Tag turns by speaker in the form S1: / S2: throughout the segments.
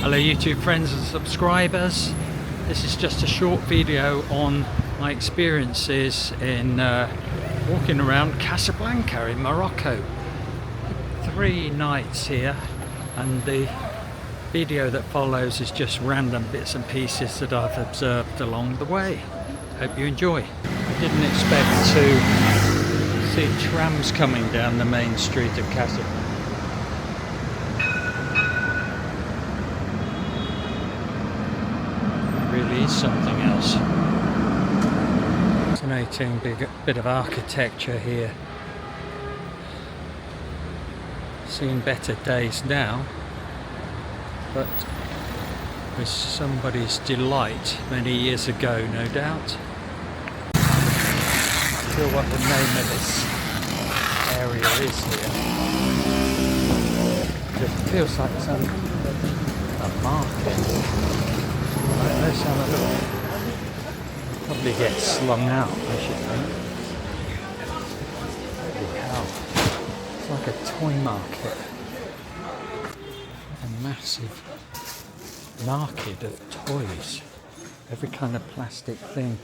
S1: Hello YouTube friends and subscribers. This is just a short video on my experiences in walking around Casablanca in Morocco. 3 nights here, and the video that follows is just random bits and pieces that I've observed along the way. Hope you enjoy. I didn't expect to see trams coming down the main street of Casablanca. Really is something else. Fascinating bit of architecture here. Seen better days now, but was somebody's delight many years ago, no doubt. Not sure what the name of this area is here. It feels like a market. Let's have a look. Probably get slung out, I should think. Holy hell. It's like a toy market. A massive market of toys. Every kind of plastic thing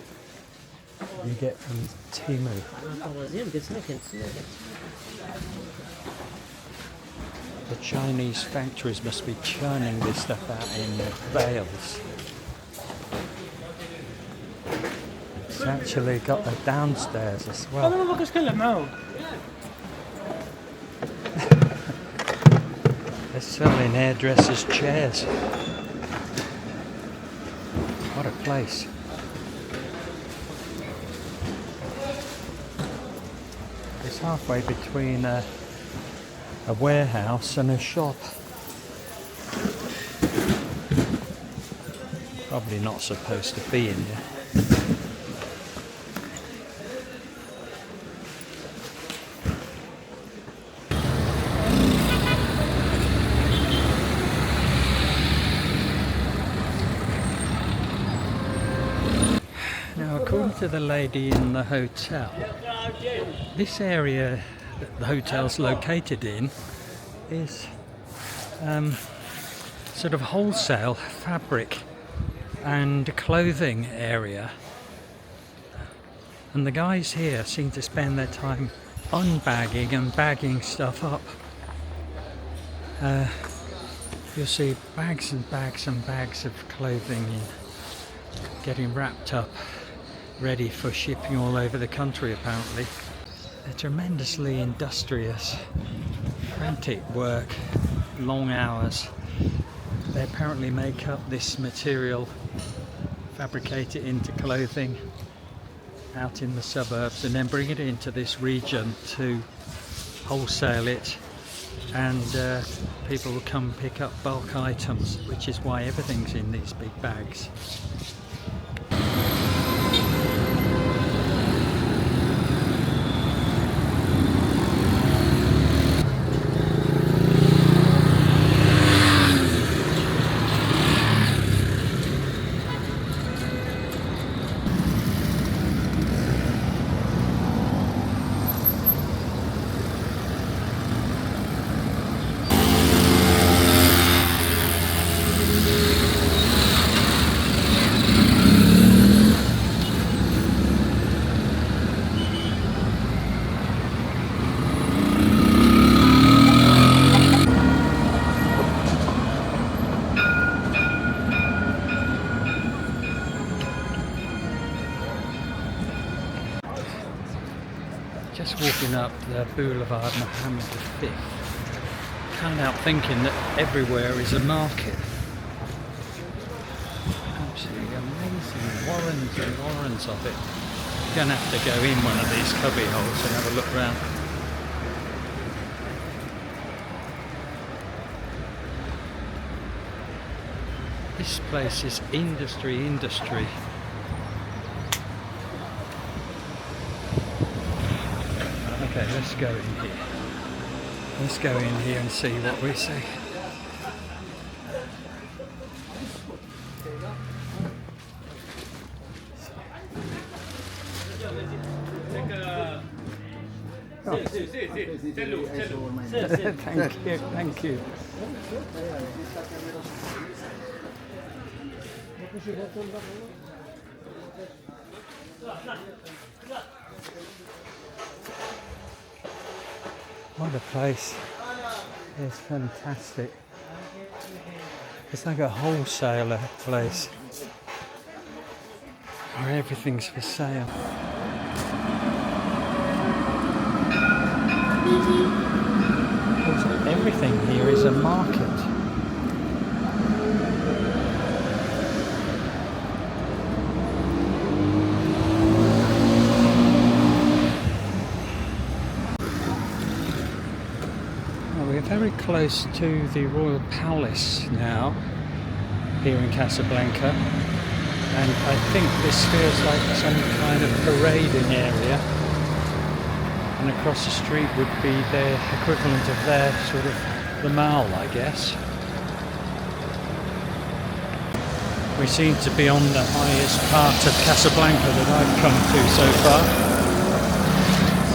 S1: you get from Timu. The Chinese factories must be churning this stuff out in bales. It's actually got a downstairs as well. They're selling hairdressers' chairs. What a place. It's halfway between a warehouse and a shop. Probably not supposed to be in here. Now, according to the lady in the hotel, this area that the hotel's located in is sort of wholesale fabric and clothing area, and the guys here seem to spend their time unbagging and bagging stuff up. You'll see bags and bags and bags of clothing getting wrapped up, ready for shipping all over the country apparently. They're tremendously industrious, frantic work, long hours. They apparently make up this material, fabricate it into clothing out in the suburbs, and then bring it into this region to wholesale it, and people will come pick up bulk items, which is why everything's in these big bags. Just walking up the boulevard Mohammed V, can't help thinking that everywhere is a market. Absolutely amazing, warrens and warrens of it. You're going to have to go in one of these cubby holes and have a look round. This place is industry. Okay, let's go in here. Let's go in here and see what we see. Oh. Thank you. What a place. It's fantastic. It's like a wholesaler place where everything's for sale. Everything here is a market. We're very close to the Royal Palace now, here in Casablanca, and I think this feels like some kind of parading area, and across the street would be their equivalent of their sort of the Mall, I guess. We seem to be on the highest part of Casablanca that I've come to so far.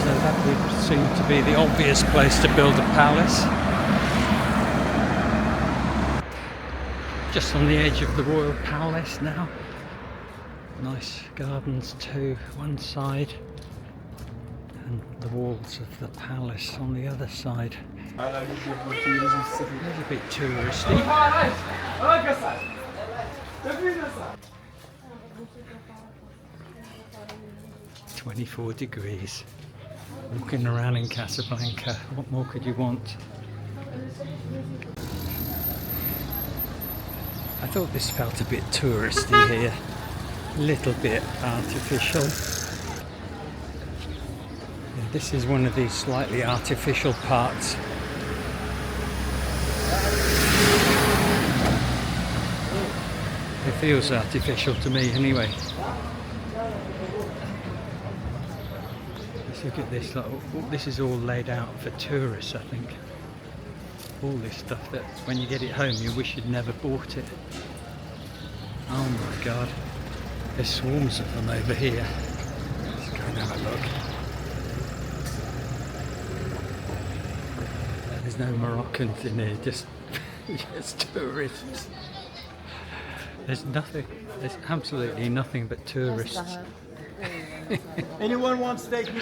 S1: So that would seem to be the obvious place to build a palace. Just on the edge of the Royal Palace now. Nice gardens to one side and the walls of the palace on the other side. A little bit touristy. 24 degrees. Walking around in Casablanca, what more could you want? I thought this felt a bit touristy here, a little bit artificial. Yeah, this is one of these slightly artificial parts. It feels artificial to me anyway. Let's look at this. This is all laid out for tourists, I think. All this stuff that when you get it home you wish you'd never bought it. Oh my god, there's swarms of them over here. Let's go and have a look. There's no Moroccans in here, just tourists. There's nothing, there's absolutely nothing but tourists.
S2: Anyone wants to take me?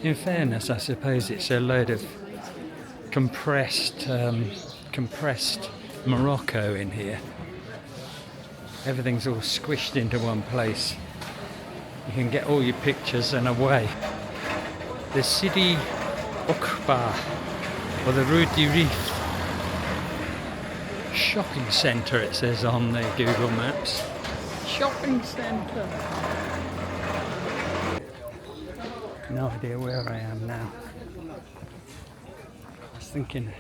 S1: In fairness, I suppose it's a load of compressed Morocco in here. Everything's all squished into one place. You can get all your pictures and away. The Sidi Okba, or the Rue de Rif shopping centre, it says on the Google Maps. Shopping centre. No idea where I am now. I was thinking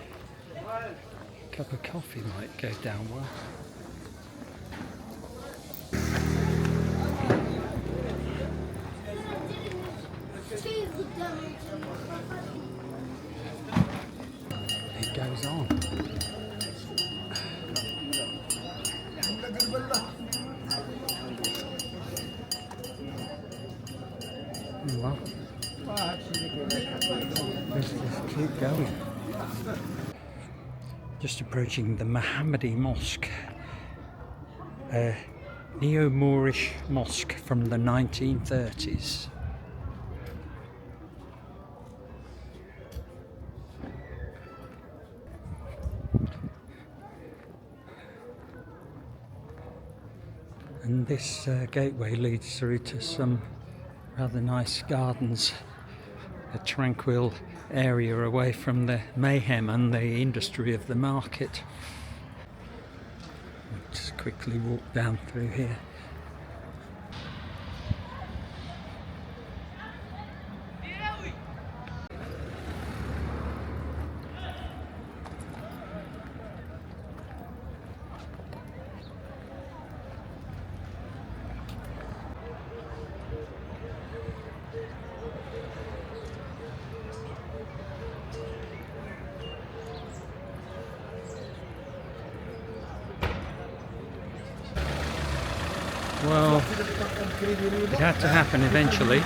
S1: a cup of coffee might go down well. It goes on. Well, let's just keep going. Just approaching the Mohammed V Mosque, a neo-Moorish mosque from the 1930s. And this gateway leads through to some rather nice gardens, a tranquil area away from the mayhem and the industry of the market. I'll just quickly walk down through here. Well, it had to happen eventually.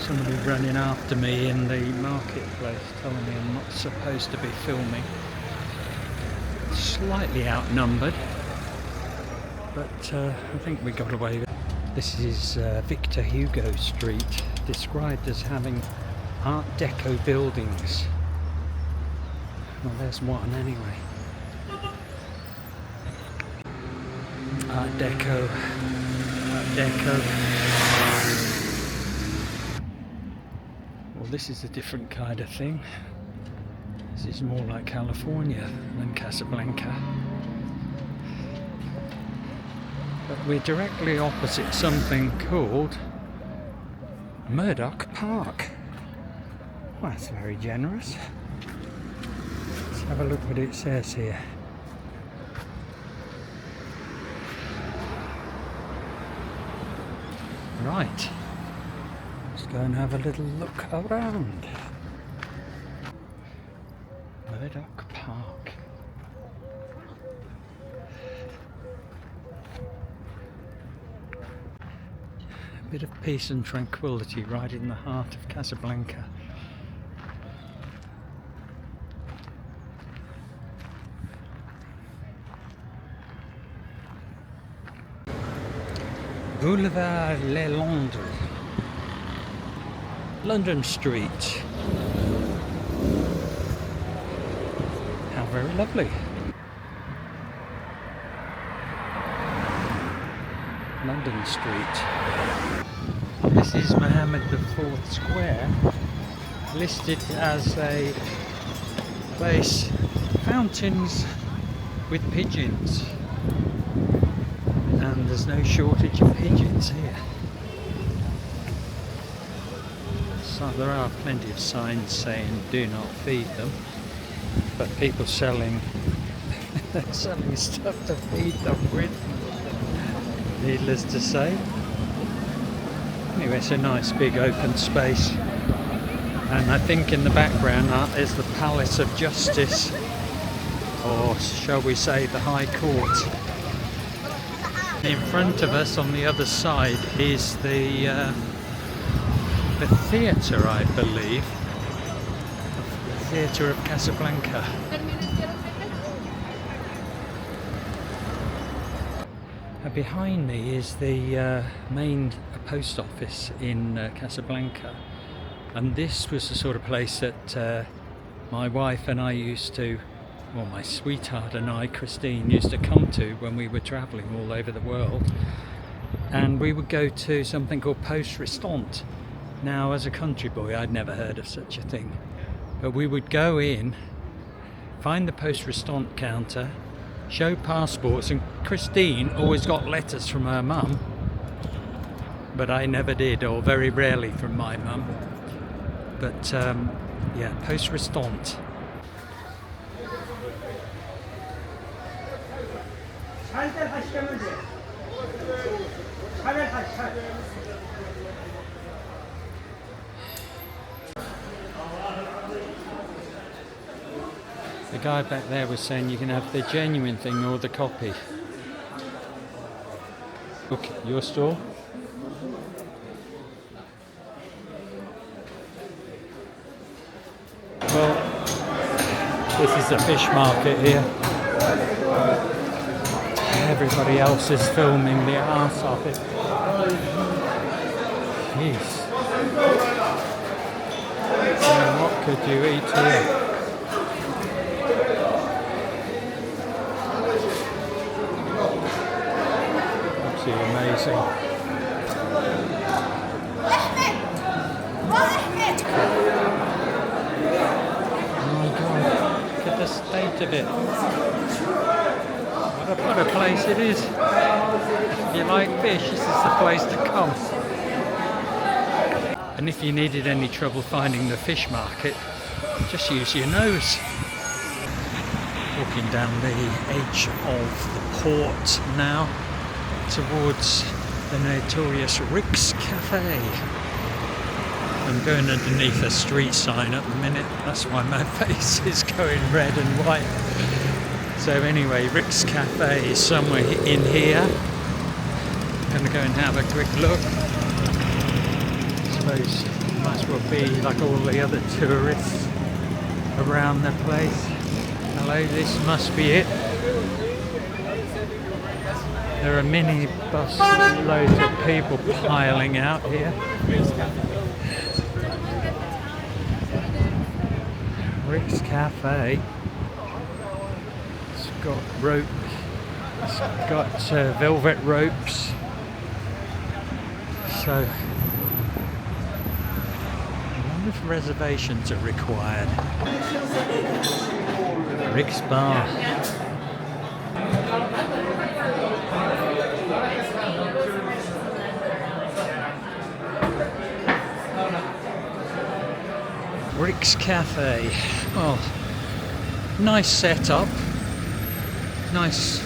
S1: Somebody running after me in the marketplace telling me I'm not supposed to be filming. Slightly outnumbered, but I think we got away with it. This is Victor Hugo Street, described as having Art Deco buildings. Well, there's one anyway. Art Deco, Art Deco. Well, this is a different kind of thing. This is more like California than Casablanca. But we're directly opposite something called Murdoch Park. Well, that's very generous. Let's have a look what it says here. Right, let's go and have a little look around. Murdoch Park. A bit of peace and tranquility right in the heart of Casablanca. Boulevard Les Londres, London Street. How very lovely. London Street. This is Mohammed IV Square, listed as a place, fountains with pigeons. And there's no shortage of pigeons here. So there are plenty of signs saying do not feed them, but people selling selling stuff to feed them with, needless to say. Anyway, it's a nice big open space, and I think in the background is the Palace of Justice, or shall we say the High Court. In front of us on the other side is the theatre, I believe, the theatre of Casablanca. Behind me is the main post office in Casablanca, and this was the sort of place that my wife and I used to, well, my sweetheart and I, Christine, used to come to when we were travelling all over the world. And we would go to something called Poste Restante. Now, as a country boy, I'd never heard of such a thing. But we would go in, find the Poste Restante counter, show passports, and Christine always got letters from her mum, but I never did, or very rarely from my mum. But yeah, Poste Restante. The guy back there was saying you can have the genuine thing or the copy. Look, your store? Well, this is a fish market here. Everybody else is filming the arse of it. Jeez. So what could you eat here? Absolutely amazing. Oh my God, look at the state of it. What a place it is. If you like fish, this is the place to come. And if you needed any trouble finding the fish market, just use your nose. Walking down the edge of the port now towards the notorious Rick's Cafe. I'm going underneath a street sign at the minute, that's why my face is going red and white. So anyway, Rick's Cafe is somewhere in here. I'm going to go and have a quick look. I suppose Might as well be like all the other tourists around the place. Hello, this must be it. There are mini bus loads of people piling out here. Rick's Cafe. It's got rope. It's got velvet ropes. So I wonder if reservations are required. Rick's Bar. Rick's Cafe. Well, nice setup, nice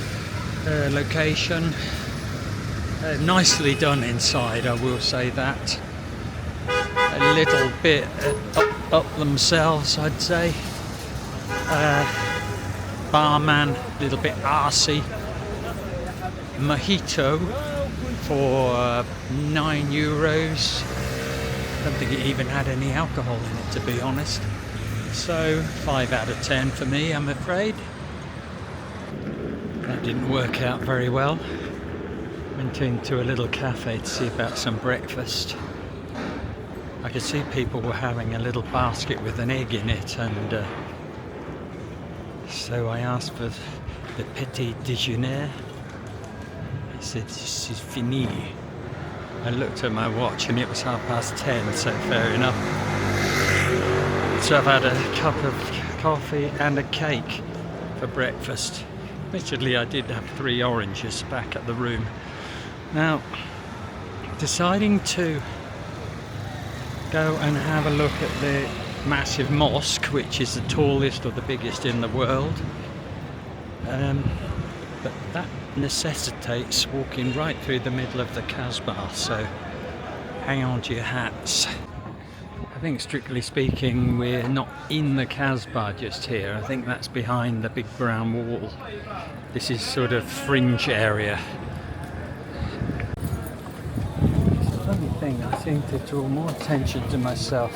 S1: location, nicely done inside, I will say that. A little bit up themselves, I'd say. Barman, a little bit arsey. Mojito for €9. I don't think it even had any alcohol in it, to be honest. So 5 out of 10 for me, I'm afraid. That didn't work out very well. Went into a little cafe to see about some breakfast. I could see people were having a little basket with an egg in it, and so I asked for the petit déjeuner. He said, "C'est fini." I looked at my watch and it was 10:30, so fair enough. So I've had a cup of coffee and a cake for breakfast. Admittedly, I did have 3 oranges back at the room. Now, deciding to go and have a look at the massive mosque, which is the tallest or the biggest in the world. But that necessitates walking right through the middle of the Kasbah, so hang on to your hats. I think, strictly speaking, we're not in the Kasbah just here. I think that's behind the big brown wall. This is sort of fringe area. Funny thing, I seem to draw more attention to myself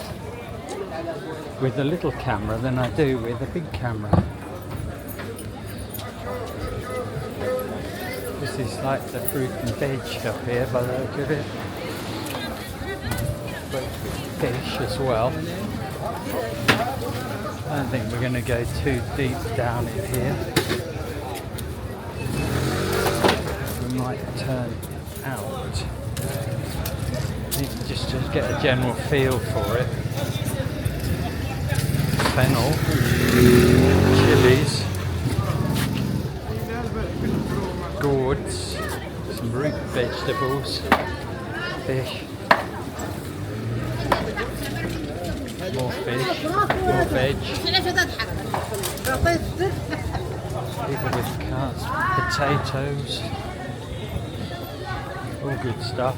S1: with a little camera than I do with a big camera. This is like the fruit and veg up here by the look of it. But fish as well. I don't think we're going to go too deep down in here. We might turn out. I think just to get a general feel for it. Fennel, chilies, gourds, some root vegetables, fish, more fish, more veg, people with carts, potatoes, all good stuff,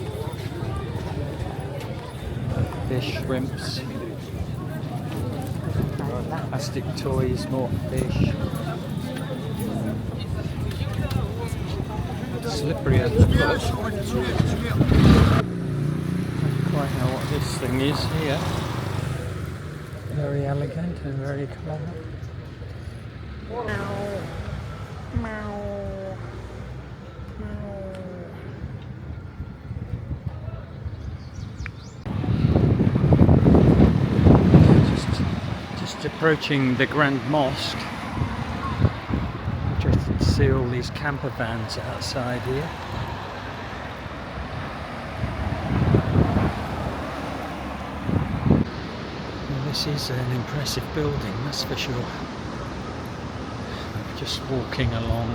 S1: fish, shrimps, plastic toys, more fish. Slippery at the foot. Don't quite know what this thing is here. Very elegant and very clever. Meow. Meow. Just approaching the Grand Mosque. Interested to see all these camper vans outside here. Well, this is an impressive building, that's for sure. Just walking along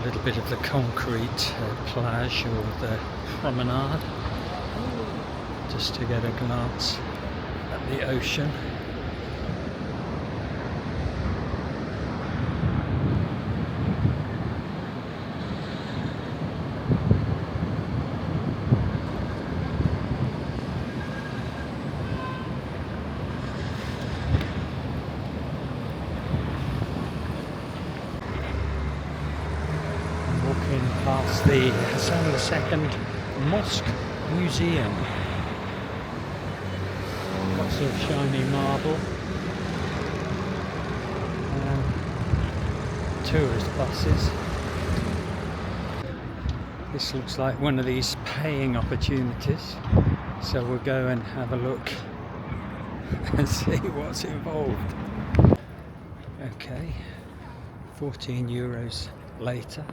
S1: a little bit of the concrete plage or the promenade, just to get a glance at the ocean. Past the Hassan II Mosque Museum. Lots of shiny marble. Tourist buses. This looks like one of these paying opportunities, so we'll go and have a look and see what's involved. Okay, 14 euros later.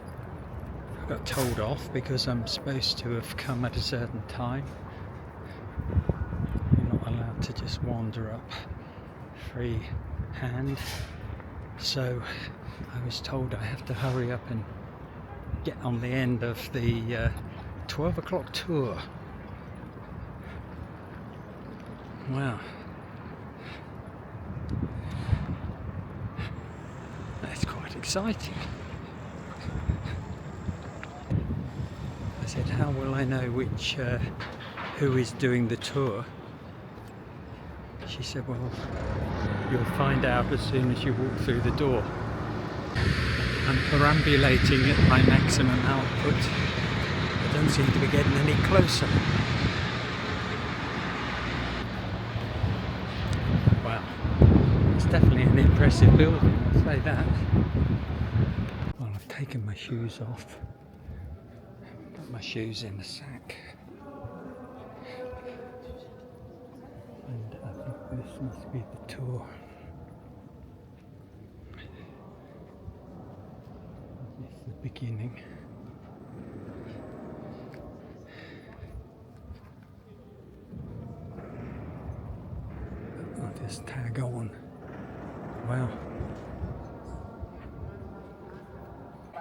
S1: I got told off because I'm supposed to have come at a certain time. You're not allowed to just wander up free hand, so I was told I have to hurry up and get on the end of the 12 o'clock tour. Wow. That's quite exciting. I said, how will I know which who is doing the tour? She said, well, you'll find out as soon as you walk through the door. I'm perambulating at my maximum output. I don't seem to be getting any closer. Wow, it's definitely an impressive building, I'll say that. Well, I've taken my shoes off. Put my shoes in the sack. And I think this must be the tour. This is the beginning. I'll just tag on. Wow.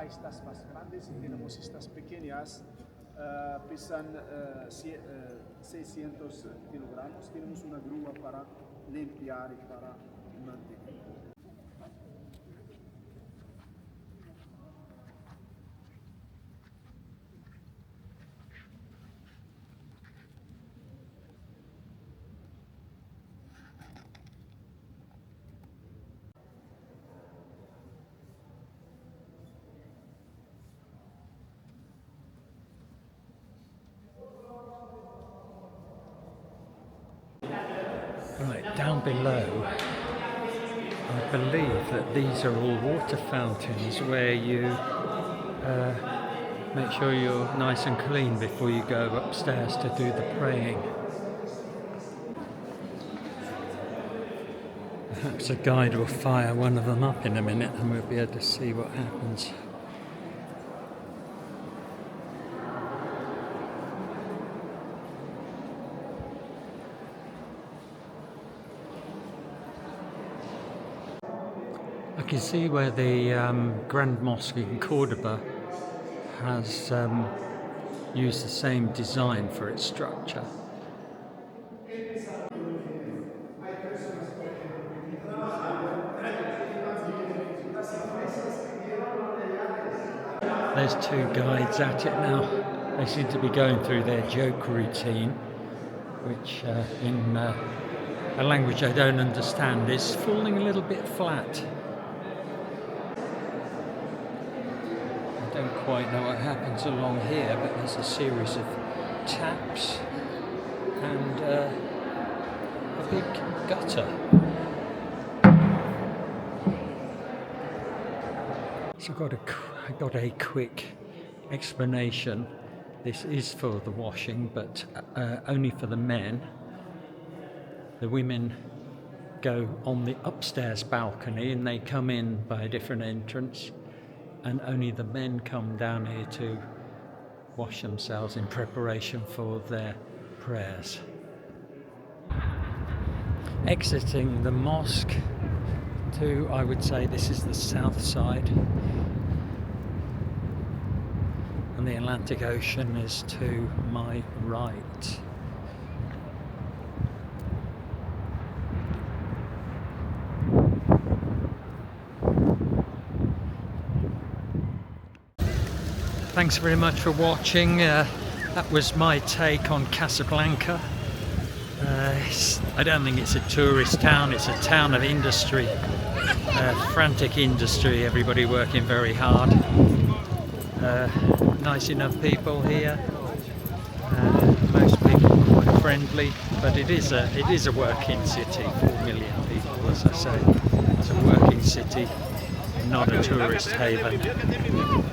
S2: Estas más grandes y tenemos estas pequeñas, pesan 600 kilogramos. Tenemos una grúa para limpiar y para mantener.
S1: Right, down below, I believe that these are all water fountains where you make sure you're nice and clean before you go upstairs to do the praying. Perhaps a guide will fire one of them up in a minute and we'll be able to see what happens. I can see where the Grand Mosque in Cordoba has used the same design for its structure. There's two guides at it now. They seem to be going through their joke routine, which in a language I don't understand is falling a little bit flat. I don't quite know what happens along here, but there's a series of taps and a big gutter. So I got a quick explanation. This is for the washing, but only for the men. The women go on the upstairs balcony and they come in by a different entrance, and only the men come down here to wash themselves in preparation for their prayers. Exiting the mosque to, I would say this is the south side, and the Atlantic Ocean is to my right. Thanks very much for watching. That was my take on Casablanca. I don't think it's a tourist town, it's a town of industry, frantic industry, everybody working very hard. Nice enough people here, most people are quite friendly. But it is a working city, 4 million people, as I say. It's a working city, not a tourist haven.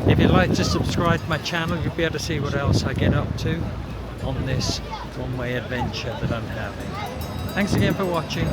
S1: If you'd like to subscribe to my channel, you'll be able to see what else I get up to on this one-way adventure that I'm having. Thanks again for watching.